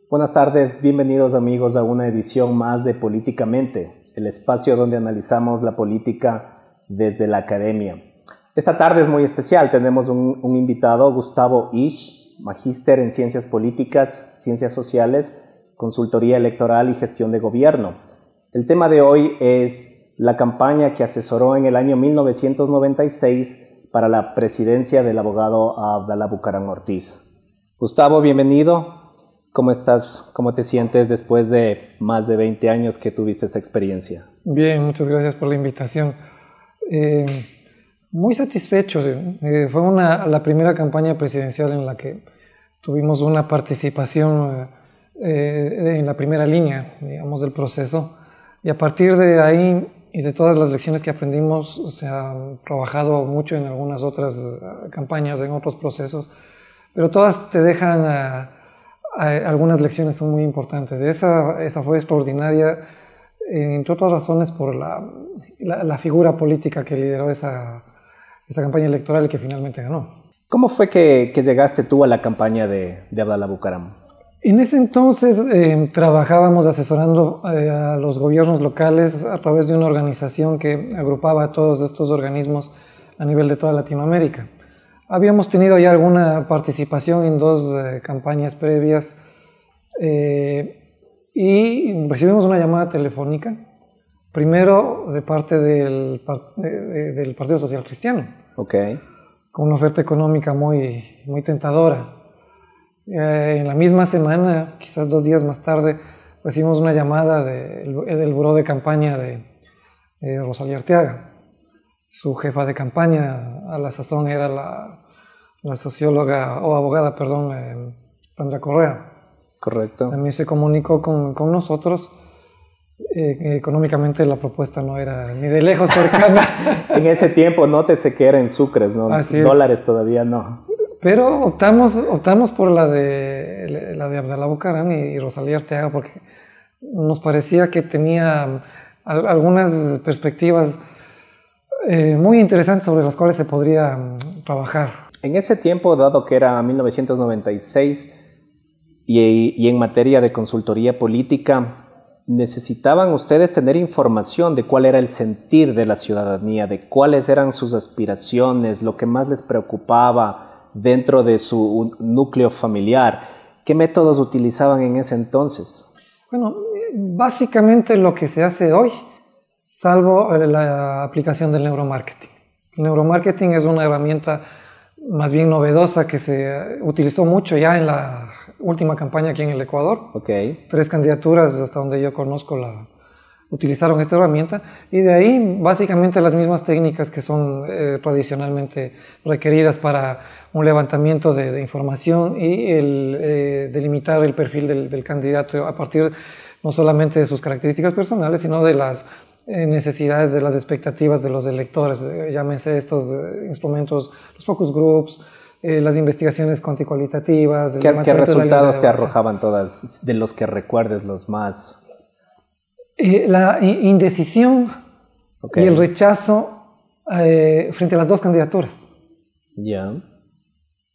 Buenas tardes, bienvenidos amigos a una edición más de Políticamente, el espacio donde analizamos la política desde la academia. Esta tarde es muy especial, tenemos un invitado, Gustavo Isch, magíster en Ciencias Políticas, Ciencias Sociales, Consultoría Electoral y Gestión de Gobierno. El tema de hoy es la campaña que asesoró en el año 1996 para la presidencia del abogado Abdalá Bucaram Ortiz. Gustavo, bienvenido. ¿Cómo estás? ¿Cómo te sientes después de más de 20 años que tuviste esa experiencia? Bien, muchas gracias por la invitación. Muy satisfecho. Fue la primera campaña presidencial en la que tuvimos una participación en la primera línea, digamos, del proceso. Y a partir de ahí y de todas las lecciones que aprendimos, se ha trabajado mucho en algunas otras campañas, en otros procesos, pero todas te dejan algunas lecciones son muy importantes. Esa fue extraordinaria, entre otras razones por la figura política que lideró esa campaña electoral y que finalmente ganó. ¿Cómo fue que llegaste tú a la campaña de Abdalá Bucaram? En ese entonces trabajábamos asesorando a los gobiernos locales a través de una organización que agrupaba a todos estos organismos a nivel de toda Latinoamérica. Habíamos tenido ya alguna participación en dos campañas previas y recibimos una llamada telefónica, primero de parte del Partido Social Cristiano, con una oferta económica muy tentadora. En la misma semana, quizás 2 días más tarde, recibimos una llamada del buró de campaña de Rosalía Arteaga. Su jefa de campaña a la sazón era la socióloga o abogada, Sandra Correa. Correcto. También se comunicó con nosotros. Económicamente la propuesta no era ni de lejos cercana. En ese tiempo nótese que era en sucres, ¿no? Así dólares todavía no. Pero optamos por la de Abdalá Bucaram y Rosalía Arteaga porque nos parecía que tenía algunas perspectivas muy interesantes sobre las cuales se podría trabajar. En ese tiempo, dado que era 1996 y en materia de consultoría política, ¿necesitaban ustedes tener información de cuál era el sentir de la ciudadanía, de cuáles eran sus aspiraciones, lo que más les preocupaba dentro de su núcleo familiar? ¿Qué métodos utilizaban en ese entonces? Bueno, básicamente lo que se hace hoy, salvo la aplicación del neuromarketing. El neuromarketing es una herramienta más bien novedosa que se utilizó mucho ya en la última campaña aquí en el Ecuador. 3 candidaturas, hasta donde yo conozco, utilizaron esta herramienta, y de ahí básicamente las mismas técnicas que son tradicionalmente requeridas para un levantamiento de información y delimitar el perfil del candidato a partir no solamente de sus características personales, sino de las necesidades, de las expectativas de los electores. Llámese estos instrumentos, los focus groups, las investigaciones cuantitativas. ¿Qué resultados te arrojaban todas, de los que recuerdes los más? La indecisión y el rechazo frente a las 2 candidaturas.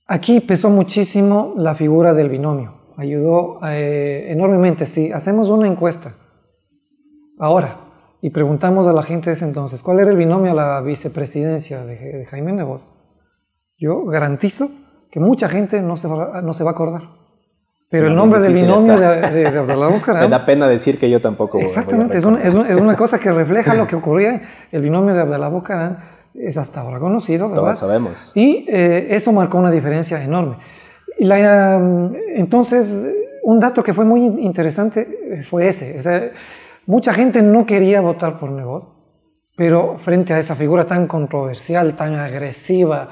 Aquí pesó muchísimo la figura del binomio. Ayudó enormemente. Si hacemos una encuesta ahora y preguntamos a la gente de ese entonces cuál era el binomio a la vicepresidencia de Jaime Nebot, yo garantizo que mucha gente no se va a acordar. Pero el nombre del binomio de Abdalá Bucaram... Me da pena decir que yo tampoco... Exactamente, es una cosa que refleja lo que ocurría. El binomio de Abdalá Bucaram es hasta ahora conocido, ¿verdad? Todos sabemos. Y eso marcó una diferencia enorme. Entonces, un dato que fue muy interesante fue ese. O sea, mucha gente no quería votar por Nebot, pero frente a esa figura tan controversial, tan agresiva,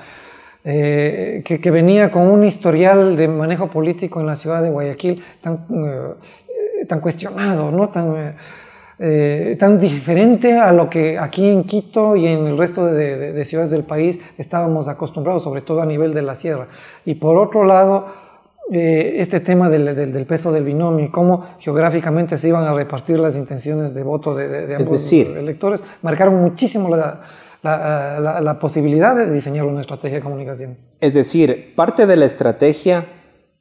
que venía con un historial de manejo político en la ciudad de Guayaquil tan cuestionado, ¿no? Tan diferente a lo que aquí en Quito y en el resto de ciudades del país estábamos acostumbrados, sobre todo a nivel de la sierra. Y por otro lado, este tema del peso del binomio y cómo geográficamente se iban a repartir las intenciones de voto de ambos electores, marcaron muchísimo la posibilidad de diseñar una estrategia de comunicación. Es decir, parte de la estrategia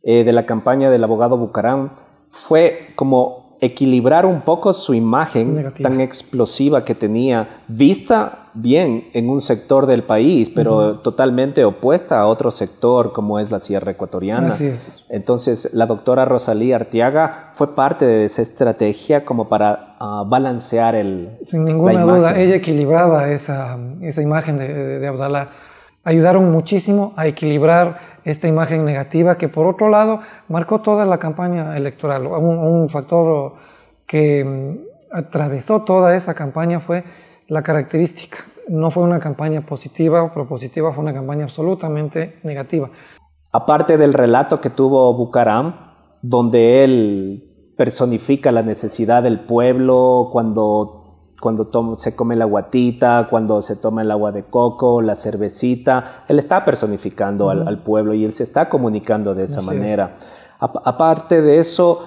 de la campaña del abogado Bucaram fue como equilibrar un poco su imagen negativa, tan explosiva que tenía, vista bien en un sector del país, pero totalmente opuesta a otro sector como es la Sierra Ecuatoriana. Así es. Entonces, la doctora Rosalía Arteaga fue parte de esa estrategia como para balancear Sin ninguna duda, ella equilibraba esa imagen de Abdalá. Ayudaron muchísimo a equilibrar esta imagen negativa que, por otro lado, marcó toda la campaña electoral. Un factor que atravesó toda esa campaña fue la característica. No fue una campaña positiva o propositiva, fue una campaña absolutamente negativa. Aparte del relato que tuvo Bucaram, donde él personifica la necesidad del pueblo cuando se come la guatita, cuando se toma el agua de coco, la cervecita, él está personificando al pueblo y él se está comunicando de esa manera. Aparte de eso,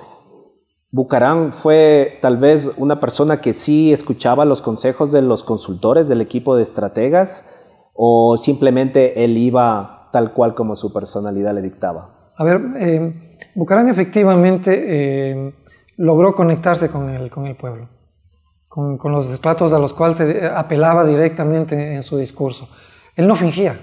Bucaram fue tal vez una persona que sí escuchaba los consejos de los consultores del equipo de estrategas, o simplemente él iba tal cual como su personalidad le dictaba. A ver, Bucaram efectivamente logró conectarse con el pueblo, con los estratos a los cuales se apelaba directamente en su discurso. Él no fingía.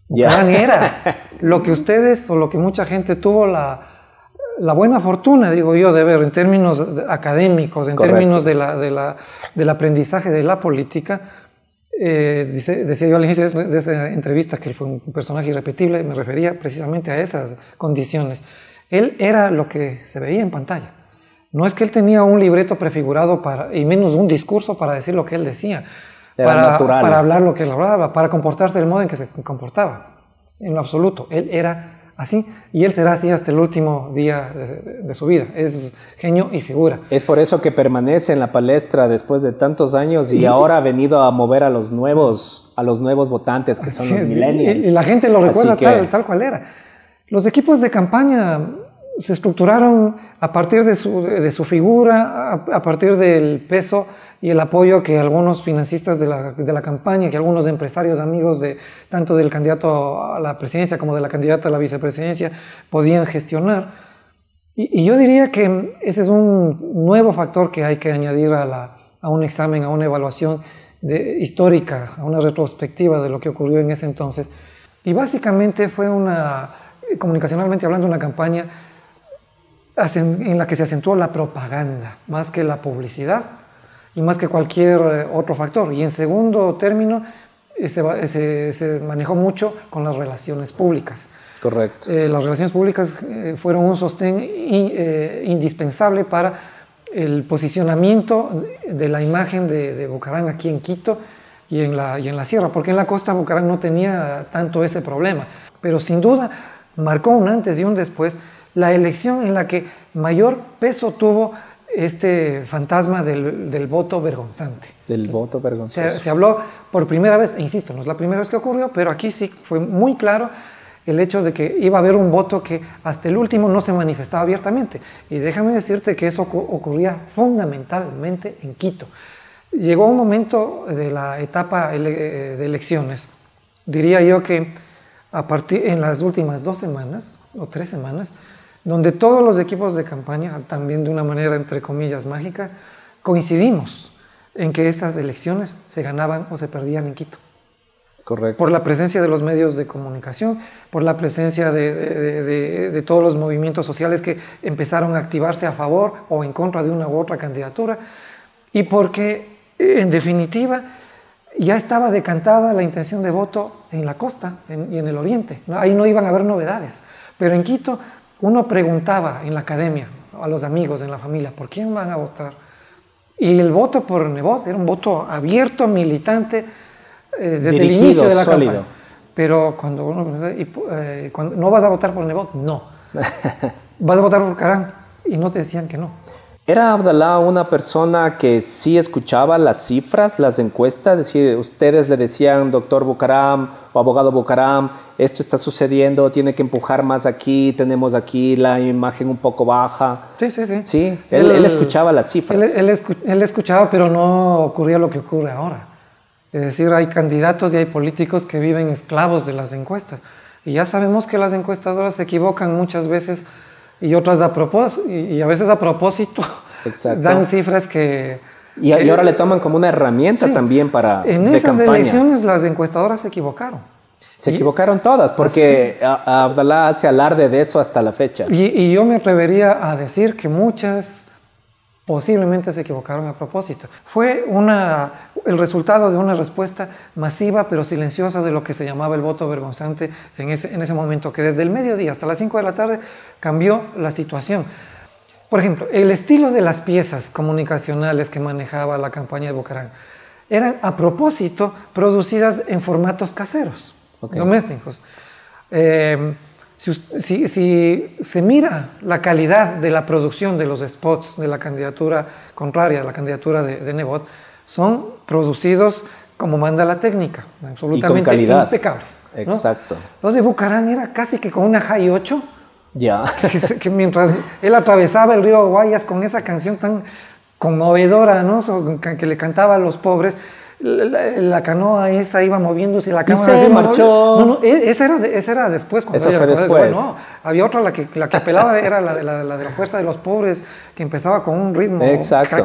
Bucaram era lo que ustedes o lo que mucha gente tuvo la buena fortuna, digo yo, de ver en términos académicos, en términos del aprendizaje de la política. Decía yo al inicio de esa entrevista que él fue un personaje irrepetible, me refería precisamente a esas condiciones. Él era lo que se veía en pantalla. No es que él tenía un libreto prefigurado y menos un discurso para decir lo que él decía, para hablar lo que él hablaba, para comportarse del modo en que se comportaba. En lo absoluto, él era así, y él será así hasta el último día de su vida. Es genio y figura. Es por eso que permanece en la palestra después de tantos años y ahora ha venido a mover a los nuevos votantes, que son los millennials. Y la gente lo recuerda tal cual era. Los equipos de campaña se estructuraron a partir de su figura, a partir del peso y el apoyo que algunos financistas de la campaña, que algunos empresarios amigos tanto del candidato a la presidencia como de la candidata a la vicepresidencia podían gestionar. Y yo diría que ese es un nuevo factor que hay que añadir a un examen, a una evaluación histórica, a una retrospectiva de lo que ocurrió en ese entonces. Y básicamente fue comunicacionalmente hablando, una campaña en la que se acentuó la propaganda, más que la publicidad y más que cualquier otro factor. Y en segundo término, se manejó mucho con las relaciones públicas. Correcto. Las relaciones públicas fueron un sostén indispensable para el posicionamiento de la imagen de Bucaram aquí en Quito y en la sierra, porque en la costa Bucaram no tenía tanto ese problema. Pero sin duda marcó un antes y un después la elección en la que mayor peso tuvo este fantasma del voto vergonzante. Del voto vergonzoso. Se habló por primera vez, e insisto, no es la primera vez que ocurrió, pero aquí sí fue muy claro el hecho de que iba a haber un voto que hasta el último no se manifestaba abiertamente. Y déjame decirte que eso ocurría fundamentalmente en Quito. Llegó un momento de la etapa de elecciones, diría yo que en las últimas 2 semanas o 3 semanas, donde todos los equipos de campaña, también de una manera entre comillas mágica, coincidimos en que esas elecciones se ganaban o se perdían en Quito. Correcto. Por la presencia de los medios de comunicación, por la presencia de todos los movimientos sociales que empezaron a activarse a favor o en contra de una u otra candidatura, y porque, en definitiva, ya estaba decantada la intención de voto en la costa y en el oriente. Ahí no iban a haber novedades. Pero en Quito uno preguntaba en la academia, a los amigos, en la familia, ¿por quién van a votar? Y el voto por Nebot era un voto abierto, militante, desde dirigido, el inicio de la campaña. Pero cuando uno cuando no vas a votar por Nebot, no. Vas a votar por Bucaram, y no te decían que no. ¿Era Abdalá una persona que sí escuchaba las cifras, las encuestas? Es decir, ustedes le decían, doctor Bucaram o abogado Bucaram, esto está sucediendo, tiene que empujar más aquí, tenemos aquí la imagen un poco baja. Sí. Sí, él escuchaba las cifras. Él escuchaba, pero no ocurría lo que ocurre ahora. Es decir, hay candidatos y hay políticos que viven esclavos de las encuestas. Y ya sabemos que las encuestadoras se equivocan muchas veces y otras a propósito, y a veces a propósito. Exacto. Dan cifras que... Y ahora le toman como una herramienta también para en de esas campaña. elecciones las encuestadoras se equivocaron. Se equivocaron todas, porque Abdalá hace alarde de eso hasta la fecha. Y yo me atrevería a decir que muchas posiblemente se equivocaron a propósito. Fue el resultado de una respuesta masiva pero silenciosa de lo que se llamaba el voto vergonzante en ese momento, que desde el mediodía hasta las 5 de la tarde cambió la situación. Por ejemplo, el estilo de las piezas comunicacionales que manejaba la campaña de Bucaram eran a propósito producidas en formatos caseros, domésticos. Si se mira la calidad de la producción de los spots de la candidatura contraria a la candidatura de Nebot, son producidos como manda la técnica, absolutamente impecables, ¿no? Exacto. Los de Bucaram era casi que con una High 8, ya. que mientras él atravesaba el río Guayas con esa canción tan conmovedora, ¿no? Que le cantaba a los pobres, la canoa esa iba moviéndose y la cámara se marchó. No, esa era después. Eso fue después. No, había otra, la que apelaba era la de la fuerza de los pobres, que empezaba con un ritmo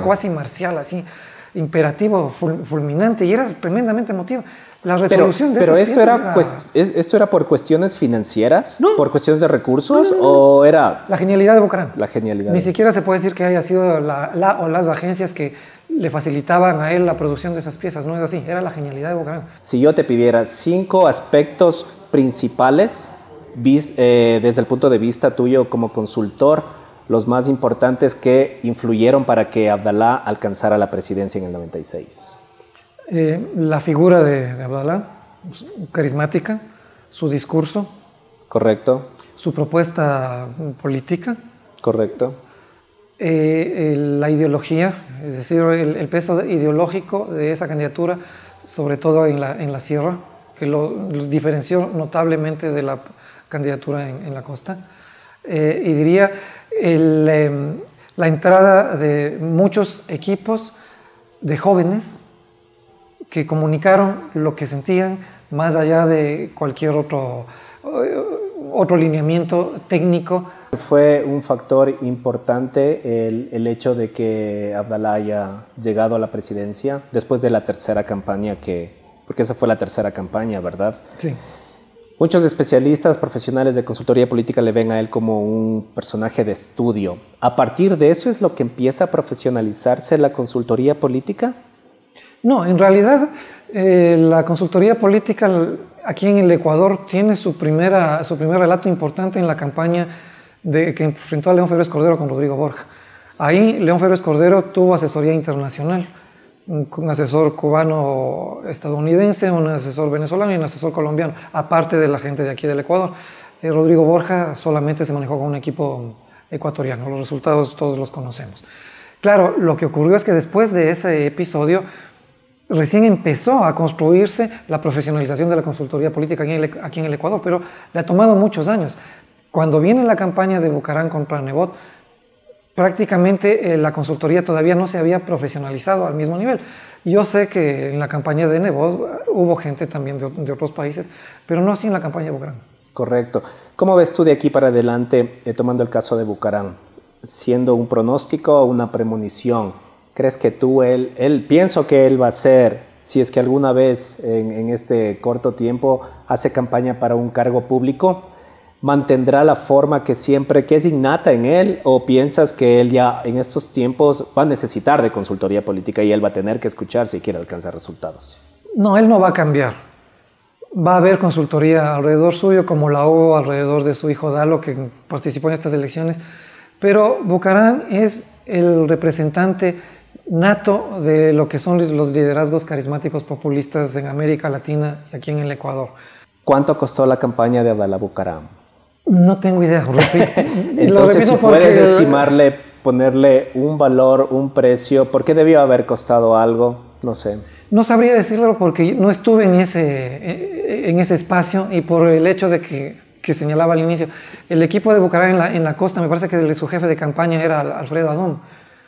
casi marcial, así, imperativo, fulminante, y era tremendamente emotivo. La resolución de esas piezas ¿esto era por cuestiones financieras? No. ¿Por cuestiones de recursos? ¿O era...? La genialidad de Bucaram. La genialidad. Ni siquiera se puede decir que haya sido la o las agencias que le facilitaban a él la producción de esas piezas. No es así, era la genialidad de Bucaram. Si yo te pidiera 5 aspectos principales desde el punto de vista tuyo como consultor, los más importantes que influyeron para que Abdalá alcanzara la presidencia en el 96. La figura de Abdalá, carismática, su discurso. Correcto. Su propuesta política. Correcto. La ideología, es decir, el peso ideológico de esa candidatura, sobre todo en la sierra, que lo diferenció notablemente de la candidatura en la costa. Y diría la entrada de muchos equipos de jóvenes que comunicaron lo que sentían más allá de cualquier otro lineamiento técnico. Fue un factor importante el hecho de que Abdalá haya llegado a la presidencia después de la tercera campaña, porque esa fue la tercera campaña, ¿verdad? Sí. Muchos especialistas profesionales de consultoría política le ven a él como un personaje de estudio. ¿A partir de eso es lo que empieza a profesionalizarse la consultoría política? No, en realidad la consultoría política aquí en el Ecuador tiene su primer relato importante en la campaña que enfrentó a León Febres Cordero con Rodrigo Borja. Ahí León Febres Cordero tuvo asesoría internacional, un asesor cubano-estadounidense, un asesor venezolano y un asesor colombiano, aparte de la gente de aquí del Ecuador. Rodrigo Borja solamente se manejó con un equipo ecuatoriano, los resultados todos los conocemos. Claro, lo que ocurrió es que después de ese episodio, recién empezó a construirse la profesionalización de la consultoría política aquí en el Ecuador, pero le ha tomado muchos años. Cuando viene la campaña de Bucaram contra Nebot, prácticamente la consultoría todavía no se había profesionalizado al mismo nivel. Yo sé que en la campaña de Nebot hubo gente también de otros países, pero no así en la campaña de Bucaram. Correcto. ¿Cómo ves tú de aquí para adelante, tomando el caso de Bucaram, siendo un pronóstico o una premonición? ¿Crees que pienso que él va a ser, si es que alguna vez en este corto tiempo hace campaña para un cargo público, mantendrá la forma que es innata en él, o piensas que él ya en estos tiempos va a necesitar de consultoría política y él va a tener que escuchar si quiere alcanzar resultados? No, él no va a cambiar. Va a haber consultoría alrededor suyo, como la hubo alrededor de su hijo Dalo, que participó en estas elecciones, pero Bucaram es el representante nato de lo que son los liderazgos carismáticos populistas en América Latina y aquí en el Ecuador. ¿Cuánto costó la campaña de Abdalá Bucaram? No tengo idea. Entonces, si puedes estimarle, ponerle un valor, un precio, ¿por qué debió haber costado algo? No sé. No sabría decirlo porque no estuve en ese espacio, y por el hecho de que señalaba al inicio, el equipo de Bucaram en la costa, me parece que su jefe de campaña era Alfredo Adón,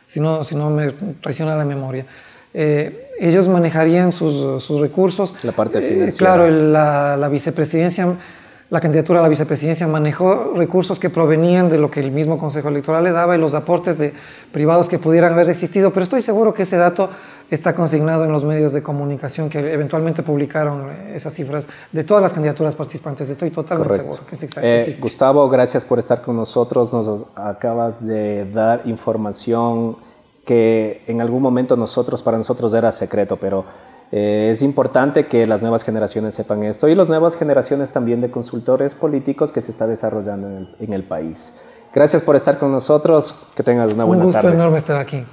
si no me traiciona la memoria. Ellos manejarían sus recursos. La parte financiera. Claro, la vicepresidencia la candidatura a la vicepresidencia manejó recursos que provenían de lo que el mismo Consejo Electoral le daba y los aportes de privados que pudieran haber existido, pero estoy seguro que ese dato está consignado en los medios de comunicación que eventualmente publicaron esas cifras de todas las candidaturas participantes. Estoy totalmente seguro que existe. Gustavo, gracias por estar con nosotros. Nos acabas de dar información que en algún momento para nosotros era secreto, pero es importante que las nuevas generaciones sepan esto y las nuevas generaciones también de consultores políticos que se está desarrollando en el país. Gracias por estar con nosotros. Que tengas una buena tarde. Un gusto enorme estar aquí.